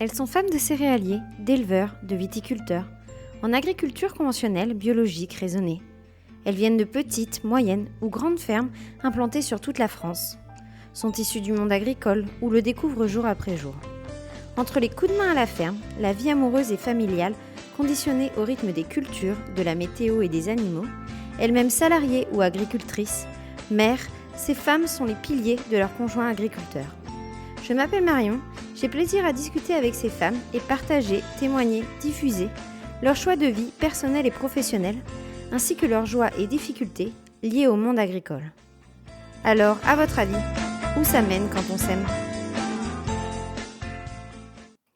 Elles sont femmes de céréaliers, d'éleveurs, de viticulteurs, en agriculture conventionnelle, biologique, raisonnée. Elles viennent de petites, moyennes ou grandes fermes implantées sur toute la France. Sont issues du monde agricole ou le découvrent jour après jour. Entre les coups de main à la ferme, la vie amoureuse et familiale, conditionnée au rythme des cultures, de la météo et des animaux, elles-mêmes salariées ou agricultrices, mères, ces femmes sont les piliers de leurs conjoints agriculteurs. Je m'appelle Marion, j'ai plaisir à discuter avec ces femmes et partager, témoigner, diffuser leurs choix de vie personnels et professionnels, ainsi que leurs joies et difficultés liées au monde agricole. Alors, à votre avis, où ça mène quand on s'aime ?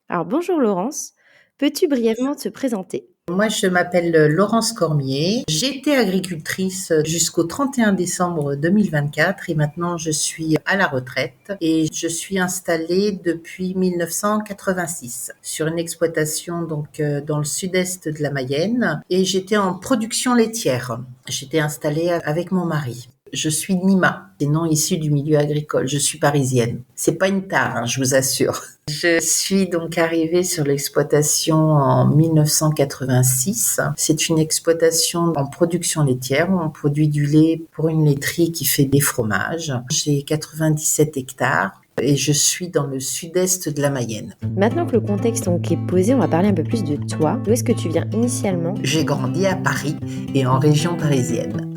Alors bonjour Laurence, peux-tu brièvement te présenter ? Moi, je m'appelle Laurence Cormier. J'étais agricultrice jusqu'au 31 décembre 2024 et maintenant je suis à la retraite et je suis installée depuis 1986 sur une exploitation dans le sud-est de la Mayenne et j'étais en production laitière. J'étais installée avec mon mari. Je suis Nima, des noms issus du milieu agricole. Je suis parisienne. C'est pas une tare, je vous assure. Je suis donc arrivée sur l'exploitation en 1986. C'est une exploitation en production laitière où on produit du lait pour une laiterie qui fait des fromages. J'ai 97 hectares. Et je suis dans le sud-est de la Mayenne. Maintenant que le contexte est posé, on va parler un peu plus de toi. D'où est-ce que tu viens initialement ? J'ai grandi à Paris et en région parisienne.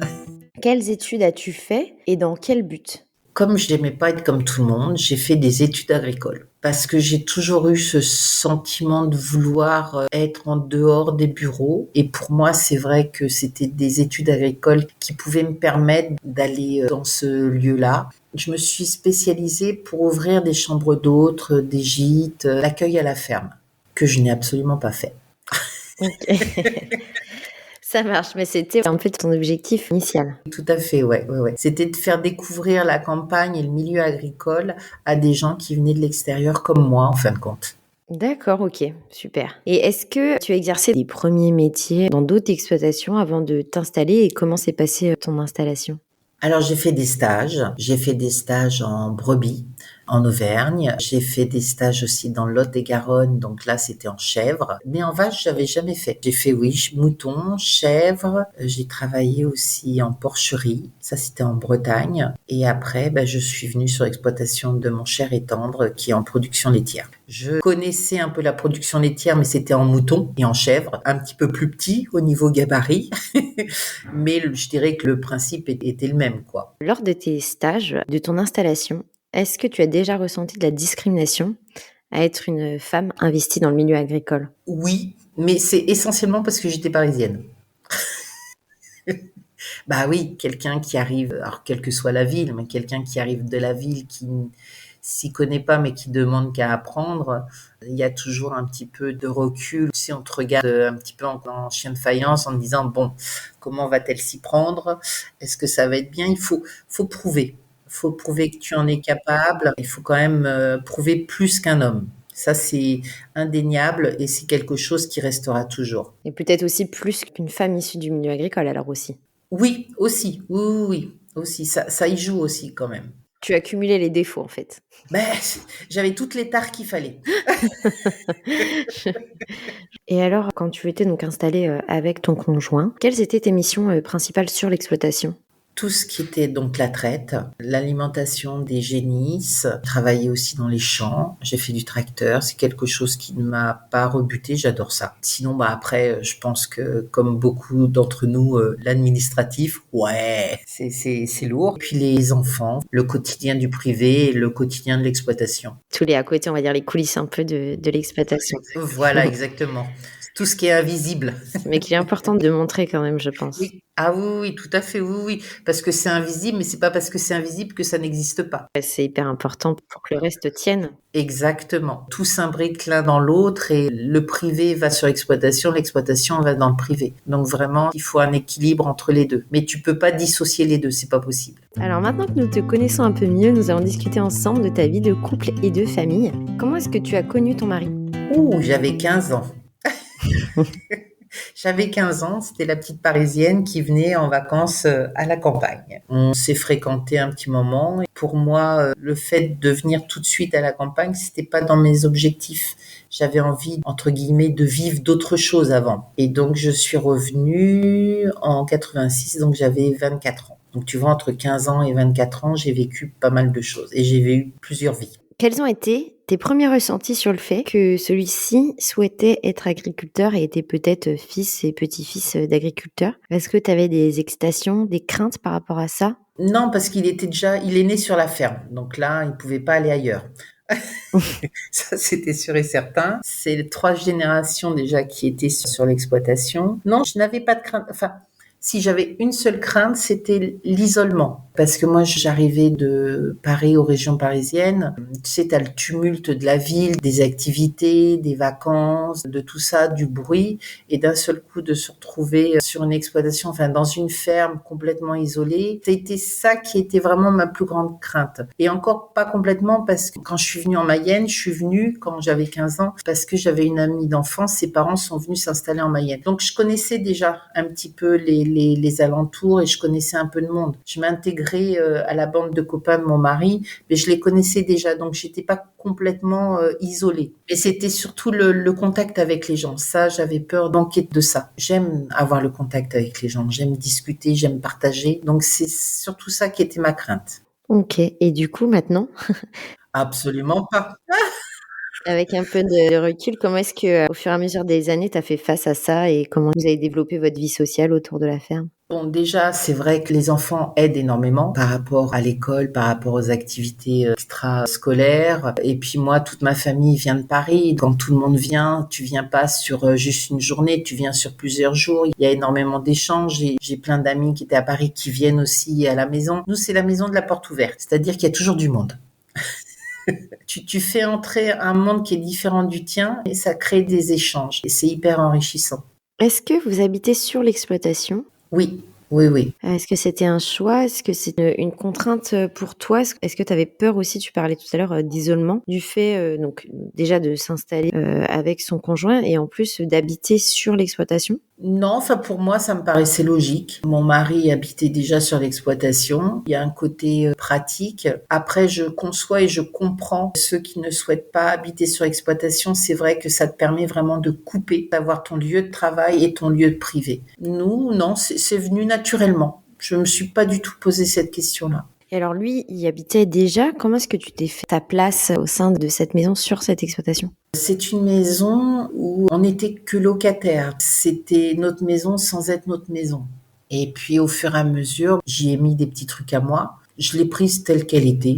Quelles études as-tu fait et dans quel but ? Comme je n'aimais pas être comme tout le monde, j'ai fait des études agricoles. Parce que j'ai toujours eu ce sentiment de vouloir être en dehors des bureaux. Et pour moi, c'est vrai que c'était des études agricoles qui pouvaient me permettre d'aller dans ce lieu-là. Je me suis spécialisée pour ouvrir des chambres d'hôtes, des gîtes, l'accueil à la ferme, que je n'ai absolument pas fait. Okay. Ça marche, mais c'était un peu ton objectif initial. Tout à fait, ouais. C'était de faire découvrir la campagne et le milieu agricole à des gens qui venaient de l'extérieur comme moi, en fin de compte. D'accord, ok, super. Et est-ce que tu as exercé des premiers métiers dans d'autres exploitations avant de t'installer et comment s'est passée ton installation ? Alors, j'ai fait des stages. J'ai fait des stages en brebis, en Auvergne. J'ai fait des stages aussi dans le Lot-et-Garonne. Donc là, c'était en chèvre. Mais en vache, j'avais jamais fait. J'ai fait, oui, mouton, chèvre. J'ai travaillé aussi en porcherie. Ça, c'était en Bretagne. Et après, je suis venue sur l'exploitation de mon cher et tendre qui est en production laitière. Je connaissais un peu la production laitière, mais c'était en mouton et en chèvre. Un petit peu plus petit au niveau gabarit. Mais je dirais que le principe était le même, quoi. Lors de tes stages, de ton installation, est-ce que tu as déjà ressenti de la discrimination à être une femme investie dans le milieu agricole ? Oui, mais c'est essentiellement parce que j'étais parisienne. Bah oui, quelqu'un qui arrive, alors quelle que soit la ville, mais quelqu'un qui arrive de la ville qui s'y connaît pas mais qui demande qu'à apprendre, il y a toujours un petit peu de recul. Si on te regarde un petit peu en chien de faïence en te disant bon, comment va-t-elle s'y prendre ? Est-ce que ça va être bien ? Il faut prouver. Il faut prouver que tu en es capable. Il faut quand même prouver plus qu'un homme. Ça, c'est indéniable et c'est quelque chose qui restera toujours. Et peut-être aussi plus qu'une femme issue du milieu agricole, alors aussi. Oui, aussi. Oui, aussi. Ça y joue aussi quand même. Tu as cumulé les défauts, en fait. J'avais toutes les tares qu'il fallait. Et alors, quand tu étais donc installée avec ton conjoint, quelles étaient tes missions principales sur l'exploitation ? Tout ce qui était donc la traite, l'alimentation des génisses, travailler aussi dans les champs. J'ai fait du tracteur, c'est quelque chose qui ne m'a pas rebuté, j'adore ça. Sinon, après, je pense que comme beaucoup d'entre nous, l'administratif, ouais, c'est lourd. Puis les enfants, le quotidien du privé et le quotidien de l'exploitation. Tous les à côté, on va dire les coulisses un peu de l'exploitation. Voilà, exactement. Tout ce qui est invisible. Mais qu'il est important de montrer quand même, je pense. Oui. Ah oui, tout à fait, oui. Parce que c'est invisible, mais c'est pas parce que c'est invisible que ça n'existe pas. C'est hyper important pour que le reste tienne. Exactement. Tout s'imbrique l'un dans l'autre et le privé va sur l'exploitation va dans le privé. Donc vraiment, il faut un équilibre entre les deux. Mais tu peux pas dissocier les deux, c'est pas possible. Alors maintenant que nous te connaissons un peu mieux, nous allons discuter ensemble de ta vie de couple et de famille. Comment est-ce que tu as connu ton mari ? J'avais 15 ans. J'avais 15 ans, c'était la petite Parisienne qui venait en vacances à la campagne. On s'est fréquenté un petit moment. Et pour moi, le fait de venir tout de suite à la campagne, c'était pas dans mes objectifs. J'avais envie, entre guillemets, de vivre d'autres choses avant. Et donc, je suis revenue en 86, donc j'avais 24 ans. Donc, tu vois, entre 15 ans et 24 ans, j'ai vécu pas mal de choses et j'ai eu plusieurs vies. Quels ont été tes premiers ressentis sur le fait que celui-ci souhaitait être agriculteur et était peut-être fils et petit-fils d'agriculteurs? Est-ce que tu avais des excitations, des craintes par rapport à ça? Non, parce il est né sur la ferme. Donc là, il pouvait pas aller ailleurs. Ça, c'était sûr et certain. C'est les 3 générations déjà qui étaient sur l'exploitation. Non, je n'avais pas de crainte. Enfin, si j'avais une seule crainte, c'était l'isolement. Parce que moi, j'arrivais de Paris aux régions parisiennes. Tu sais, t'as le tumulte de la ville, des activités, des vacances, de tout ça, du bruit. Et d'un seul coup, de se retrouver sur une exploitation, enfin, dans une ferme complètement isolée. C'était ça qui était vraiment ma plus grande crainte. Et encore pas complètement parce que quand je suis venue en Mayenne, je suis venue quand j'avais 15 ans parce que j'avais une amie d'enfance. Ses parents sont venus s'installer en Mayenne. Donc, je connaissais déjà un petit peu les alentours et je connaissais un peu de monde. Je m'intégrais à la bande de copains de mon mari, mais je les connaissais déjà, donc j'étais pas complètement isolée. Et c'était surtout le contact avec les gens. Ça, j'avais peur d'enquête de ça. J'aime avoir le contact avec les gens, j'aime discuter, j'aime partager. Donc c'est surtout ça qui était ma crainte. Ok, et du coup maintenant, Absolument pas. avec un peu de recul, comment est-ce que, au fur et à mesure des années, tu as fait face à ça et comment vous avez développé votre vie sociale autour de la ferme? Bon, déjà, c'est vrai que les enfants aident énormément par rapport à l'école, par rapport aux activités extrascolaires. Et puis moi, toute ma famille vient de Paris. Quand tout le monde vient, tu viens pas sur juste une journée, tu viens sur plusieurs jours. Il y a énormément d'échanges. J'ai plein d'amis qui étaient à Paris qui viennent aussi à la maison. Nous, c'est la maison de la porte ouverte, c'est-à-dire qu'il y a toujours du monde. Tu fais entrer un monde qui est différent du tien et ça crée des échanges. Et c'est hyper enrichissant. Est-ce que vous habitez sur l'exploitation? Oui, oui, oui. Est-ce que c'était un choix? Est-ce que c'est une contrainte pour toi? Est-ce que tu avais peur aussi, tu parlais tout à l'heure d'isolement, du fait donc déjà de s'installer avec son conjoint et en plus d'habiter sur l'exploitation? Non, enfin pour moi, ça me paraissait logique. Mon mari habitait déjà sur l'exploitation. Il y a un côté pratique. Après, je conçois et je comprends ceux qui ne souhaitent pas habiter sur l'exploitation. C'est vrai que ça te permet vraiment de couper, d'avoir ton lieu de travail et ton lieu de privé. Nous, non, c'est venu naturellement. Je me suis pas du tout posé cette question-là. Et alors lui, il y habitait déjà. Comment est-ce que tu t'es fait ta place au sein de cette maison sur cette exploitation? C'est une maison où on n'était que locataire. C'était notre maison sans être notre maison. Et puis au fur et à mesure, j'y ai mis des petits trucs à moi. Je l'ai prise telle qu'elle était.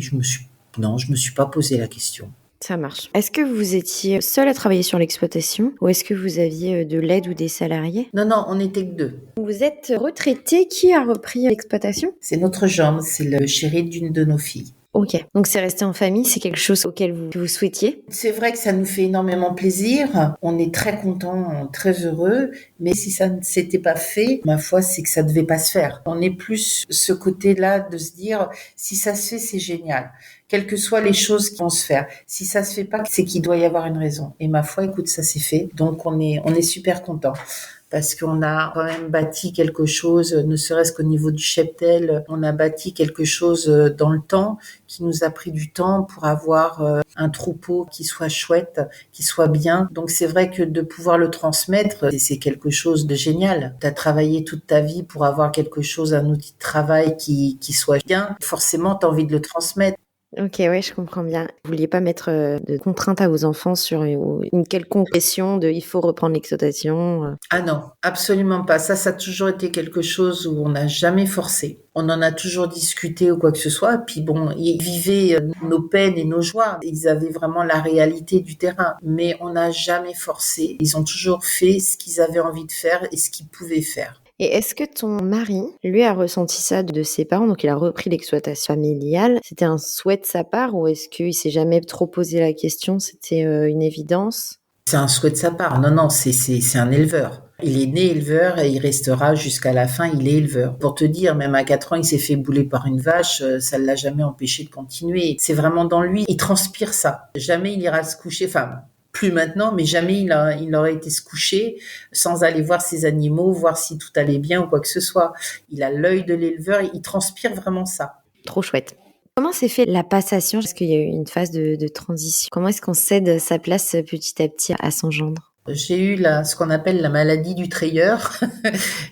Non, je me suis pas posé la question. Ça marche. Est-ce que vous étiez seul à travailler sur l'exploitation ou est-ce que vous aviez de l'aide ou des salariés? Non, non, on n'était que 2. Vous êtes retraité. Qui a repris l'exploitation? C'est notre gendre, c'est le chéri d'une de nos filles. Ok, donc c'est resté en famille, c'est quelque chose auquel vous souhaitiez? C'est vrai que ça nous fait énormément plaisir. On est très contents, très heureux. Mais si ça ne s'était pas fait, ma foi, c'est que ça devait pas se faire. On est plus ce côté-là de se dire, si ça se fait, c'est génial. Quelles que soient les choses qui vont se faire. Si ça se fait pas, c'est qu'il doit y avoir une raison. Et ma foi, écoute, ça s'est fait. Donc on est super contents. Parce qu'on a quand même bâti quelque chose, ne serait-ce qu'au niveau du cheptel, on a bâti quelque chose dans le temps qui nous a pris du temps pour avoir un troupeau qui soit chouette, qui soit bien. Donc c'est vrai que de pouvoir le transmettre, c'est quelque chose de génial. Tu as travaillé toute ta vie pour avoir quelque chose, un outil de travail qui soit bien. Forcément, tu as envie de le transmettre. Ok, ouais, je comprends bien. Vous vouliez pas mettre de contraintes à vos enfants sur une quelconque pression de il faut reprendre l'exploitation. Ah non, absolument pas. Ça a toujours été quelque chose où on n'a jamais forcé. On en a toujours discuté ou quoi que ce soit. Puis bon, ils vivaient nos peines et nos joies. Ils avaient vraiment la réalité du terrain. Mais on n'a jamais forcé. Ils ont toujours fait ce qu'ils avaient envie de faire et ce qu'ils pouvaient faire. Et est-ce que ton mari, lui, a ressenti ça de ses parents, donc il a repris l'exploitation familiale? C'était un souhait de sa part ou est-ce qu'il s'est jamais trop posé la question? C'était une évidence? C'est un souhait de sa part. Non, non, c'est un éleveur. Il est né éleveur et il restera jusqu'à la fin, il est éleveur. Pour te dire, même à 4 ans, il s'est fait bouler par une vache, ça ne l'a jamais empêché de continuer. C'est vraiment dans lui, il transpire ça. Jamais il ira se coucher, enfin, plus maintenant, mais jamais il n'aurait été se coucher sans aller voir ses animaux, voir si tout allait bien ou quoi que ce soit. Il a l'œil de l'éleveur, il transpire vraiment ça. Trop chouette. Comment s'est fait la passation? Est-ce qu'il y a eu une phase de transition? Comment est-ce qu'on cède sa place petit à petit à son gendre? J'ai eu ce qu'on appelle la maladie du treilleur.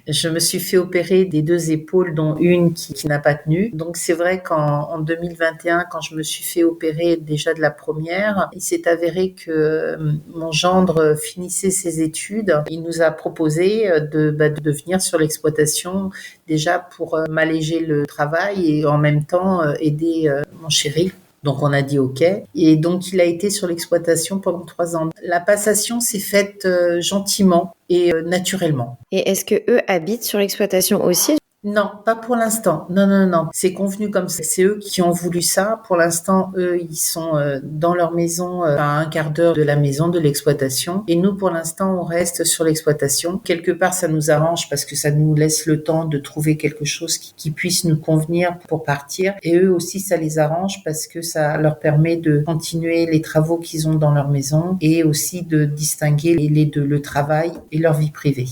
Je me suis fait opérer des 2 épaules, dont une qui n'a pas tenu. Donc c'est vrai qu'en 2021, quand je me suis fait opérer déjà de la première, il s'est avéré que mon gendre finissait ses études. Il nous a proposé de venir sur l'exploitation déjà pour m'alléger le travail et en même temps aider mon chéri. Donc on a dit OK. Et donc il a été sur l'exploitation pendant 3 ans. La passation s'est faite gentiment et naturellement. Et est-ce que eux habitent sur l'exploitation aussi? Non, pas pour l'instant. Non, non, non. C'est convenu comme ça. C'est eux qui ont voulu ça. Pour l'instant, eux, ils sont dans leur maison, à un quart d'heure de la maison, de l'exploitation. Et nous, pour l'instant, on reste sur l'exploitation. Quelque part, ça nous arrange parce que ça nous laisse le temps de trouver quelque chose qui puisse nous convenir pour partir. Et eux aussi, ça les arrange parce que ça leur permet de continuer les travaux qu'ils ont dans leur maison et aussi de distinguer les deux, le travail et leur vie privée.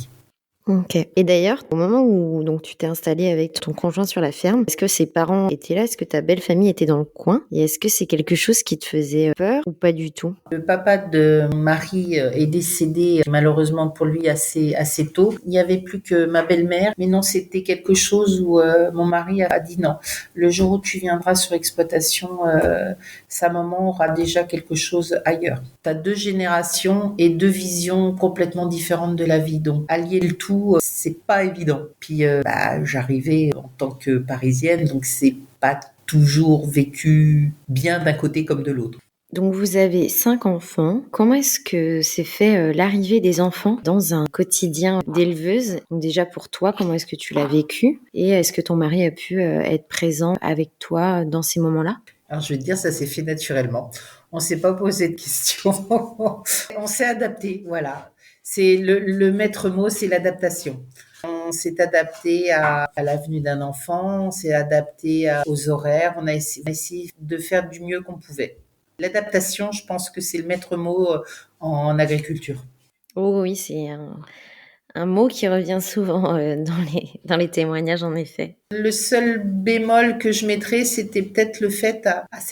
OK. Et d'ailleurs, au moment où donc tu t'es installée avec ton conjoint sur la ferme, est-ce que ses parents étaient là? Est-ce que ta belle famille était dans le coin? Et est-ce que c'est quelque chose qui te faisait peur ou pas du tout? Le papa de mon mari est décédé malheureusement pour lui assez tôt. Il n'y avait plus que ma belle-mère, mais non, c'était quelque chose où mon mari a dit non. Le jour où tu viendras sur exploitation, sa maman aura déjà quelque chose ailleurs. Tu as 2 générations et 2 visions complètement différentes de la vie, donc allier le tout, c'est pas évident. Puis j'arrivais en tant que parisienne, donc c'est pas toujours vécu bien d'un côté comme de l'autre. Donc vous avez 5 enfants. Comment est-ce que s'est fait l'arrivée des enfants dans un quotidien d'éleveuse? Donc déjà pour toi, comment est-ce que tu l'as vécu? Et est-ce que ton mari a pu être présent avec toi dans ces moments-là? Alors, je vais te dire, ça s'est fait naturellement. On s'est pas posé de questions. On s'est adapté, voilà. C'est le maître mot, c'est l'adaptation. On s'est adapté à la venue d'un enfant, on s'est adapté aux horaires, on a essayé de faire du mieux qu'on pouvait. L'adaptation, je pense que c'est le maître mot en agriculture. Oh oui, c'est un mot qui revient souvent dans les témoignages, en effet. Le seul bémol que je mettrais, c'était peut-être le fait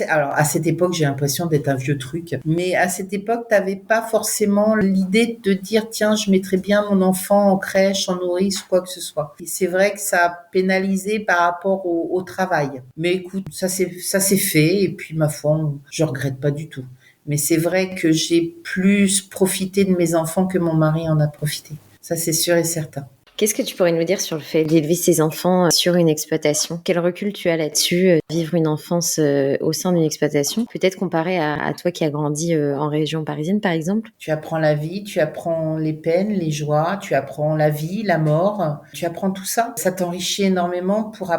alors à cette époque, j'ai l'impression d'être un vieux truc, mais à cette époque, t'avais pas forcément l'idée de dire, tiens, je mettrais bien mon enfant en crèche, en nourrice ou quoi que ce soit. Et c'est vrai que ça a pénalisé par rapport au travail. Mais écoute, ça s'est fait, et puis ma foi, je regrette pas du tout. Mais c'est vrai que j'ai plus profité de mes enfants que mon mari en a profité. Ça, c'est sûr et certain. Qu'est-ce que tu pourrais nous dire sur le fait d'élever ses enfants sur une exploitation? Quel recul tu as là-dessus, vivre une enfance au sein d'une exploitation, peut-être comparé à toi qui as grandi en région parisienne, par exemple? Tu apprends la vie, tu apprends les peines, les joies, tu apprends la vie, la mort, tu apprends tout ça. Ça t'enrichit énormément pour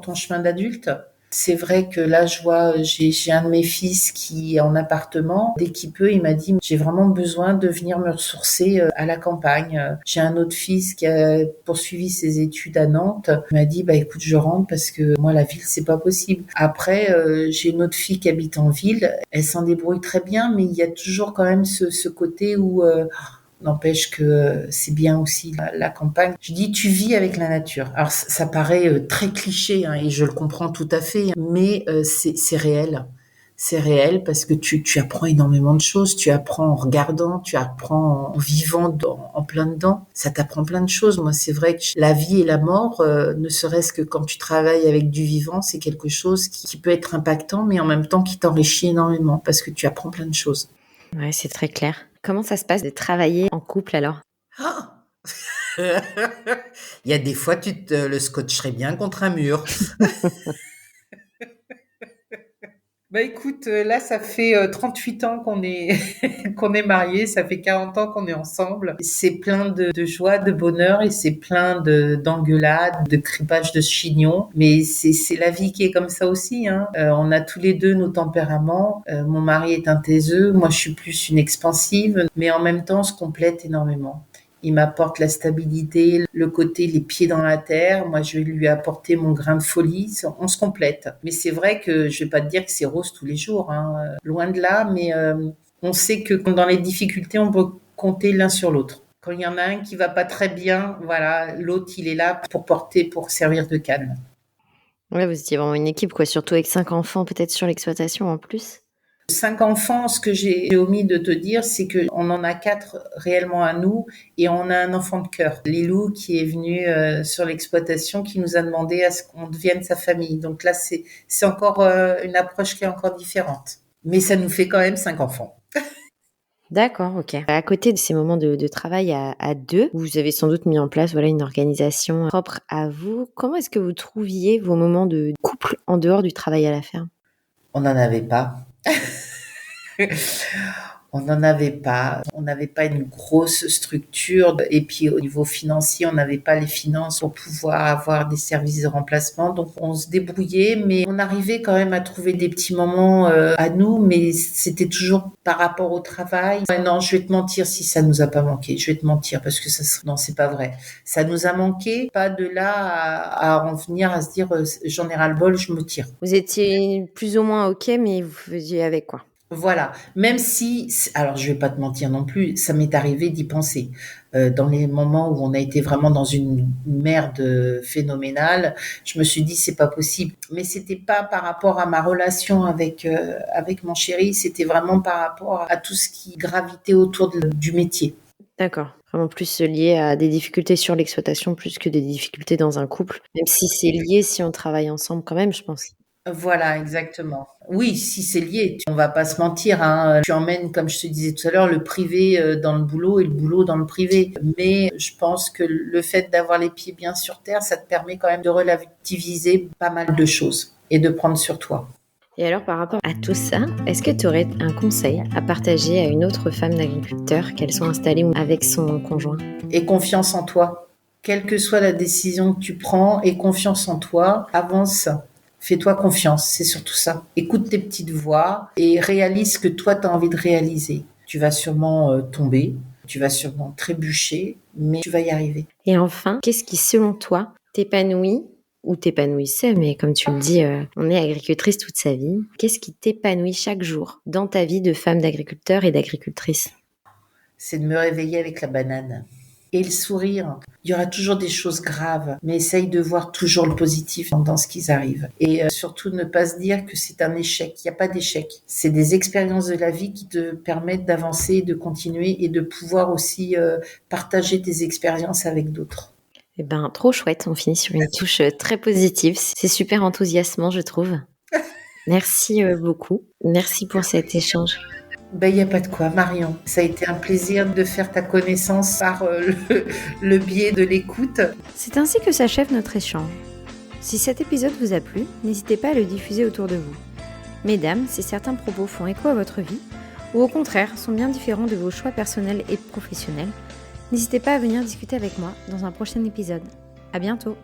ton chemin d'adulte. C'est vrai que là, je vois, j'ai un de mes fils qui est en appartement. Dès qu'il peut, il m'a dit, j'ai vraiment besoin de venir me ressourcer à la campagne. J'ai un autre fils qui a poursuivi ses études à Nantes. Il m'a dit, écoute, je rentre parce que moi, la ville, c'est pas possible. Après, j'ai une autre fille qui habite en ville. Elle s'en débrouille très bien, mais il y a toujours quand même ce côté où n'empêche que c'est bien aussi la campagne. Je dis, tu vis avec la nature. Alors, ça paraît très cliché, hein, et je le comprends tout à fait, mais c'est réel. C'est réel parce que tu apprends énormément de choses. Tu apprends en regardant, tu apprends en vivant en plein dedans. Ça t'apprend plein de choses. Moi, c'est vrai que la vie et la mort, ne serait-ce que quand tu travailles avec du vivant, c'est quelque chose qui peut être impactant, mais en même temps qui t'enrichit énormément parce que tu apprends plein de choses. Ouais, c'est très clair. Comment ça se passe de travailler en couple alors? Ah Il y a des fois, tu le scotcherais bien contre un mur. Écoute, là, ça fait 38 ans qu'on est qu'on est mariés, ça fait 40 ans qu'on est ensemble. C'est plein de joie, de bonheur et c'est plein d'engueulades, de cripages de chignons. Mais c'est la vie qui est comme ça aussi, hein. On a tous les deux nos tempéraments. Mon mari est un taiseux, moi je suis plus une expansive, mais en même temps on se complète énormément. Il m'apporte la stabilité, le côté les pieds dans la terre. Moi, je vais lui apporter mon grain de folie. On se complète. Mais c'est vrai que je vais pas te dire que c'est rose tous les jours, hein. Loin de là, mais On sait que dans les difficultés, on peut compter l'un sur l'autre. Quand il y en a un qui va pas très bien, voilà, l'autre, il est là pour porter, pour servir de canne. Ouais, vous étiez vraiment une équipe, quoi, surtout avec 5 enfants, peut-être sur l'exploitation en plus. 5 enfants, ce que j'ai omis de te dire, c'est qu'on en a 4 réellement à nous et on a un enfant de cœur, Lilou, qui est venu sur l'exploitation, qui nous a demandé à ce qu'on devienne sa famille. Donc là, c'est encore une approche qui est encore différente. Mais ça nous fait quand même 5 enfants. D'accord, OK. À côté de ces moments de travail à 2, vous avez sans doute mis en place, voilà, une organisation propre à vous. Comment est-ce que vous trouviez vos moments de couple en dehors du travail à la ferme? On n'en avait pas. On n'en avait pas. On n'avait pas une grosse structure. Et puis, au niveau financier, on n'avait pas les finances pour pouvoir avoir des services de remplacement. Donc, on se débrouillait, mais on arrivait quand même à trouver des petits moments à nous, mais c'était toujours par rapport au travail. Ouais, non, je vais te mentir si ça nous a pas manqué. Je vais te mentir parce que non, c'est pas vrai. Ça nous a manqué. Pas de là à en venir à se dire, j'en ai ras le bol, je me tire. Vous étiez plus ou moins OK, mais vous faisiez avec, quoi? Voilà, même si, alors je vais pas te mentir non plus, ça m'est arrivé d'y penser. Dans les moments où on a été vraiment dans une merde phénoménale, je me suis dit c'est pas possible. Mais c'était pas par rapport à ma relation avec mon chéri, c'était vraiment par rapport à tout ce qui gravitait autour du métier. D'accord. Vraiment plus lié à des difficultés sur l'exploitation plus que des difficultés dans un couple. Même si c'est lié, si on travaille ensemble quand même, je pense. Voilà, exactement. Oui, si c'est lié, on va pas se mentir, hein. Tu emmènes, comme je te disais tout à l'heure, le privé dans le boulot et le boulot dans le privé. Mais je pense que le fait d'avoir les pieds bien sur terre, ça te permet quand même de relativiser pas mal de choses et de prendre sur toi. Et alors, par rapport à tout ça, est-ce que tu aurais un conseil à partager à une autre femme d'agriculteur, qu'elle soit installée ou avec son conjoint? Et confiance en toi. Quelle que soit la décision que tu prends, et confiance en toi, avance. Fais-toi confiance, c'est surtout ça. Écoute tes petites voix et réalise ce que toi tu as envie de réaliser. Tu vas sûrement tomber, tu vas sûrement trébucher, mais tu vas y arriver. Et enfin, qu'est-ce qui, selon toi, t'épanouit ou t'épanouissait, mais comme tu le dis, on est agricultrice toute sa vie. Qu'est-ce qui t'épanouit chaque jour dans ta vie de femme d'agriculteur et d'agricultrice? C'est de me réveiller avec la banane. Et le sourire. Il y aura toujours des choses graves, mais essaye de voir toujours le positif dans ce qui arrive. Et surtout ne pas se dire que c'est un échec. Il n'y a pas d'échec. C'est des expériences de la vie qui te permettent d'avancer, de continuer et de pouvoir aussi partager tes expériences avec d'autres. Eh ben, trop chouette, on finit sur une touche très positive. C'est super enthousiasmant, je trouve. Merci beaucoup. Merci pour cet échange. Ben, il n'y a pas de quoi, Marion. Ça a été un plaisir de faire ta connaissance par le biais de l'écoute. C'est ainsi que s'achève notre échange. Si cet épisode vous a plu, n'hésitez pas à le diffuser autour de vous. Mesdames, si certains propos font écho à votre vie, ou au contraire sont bien différents de vos choix personnels et professionnels, n'hésitez pas à venir discuter avec moi dans un prochain épisode. À bientôt!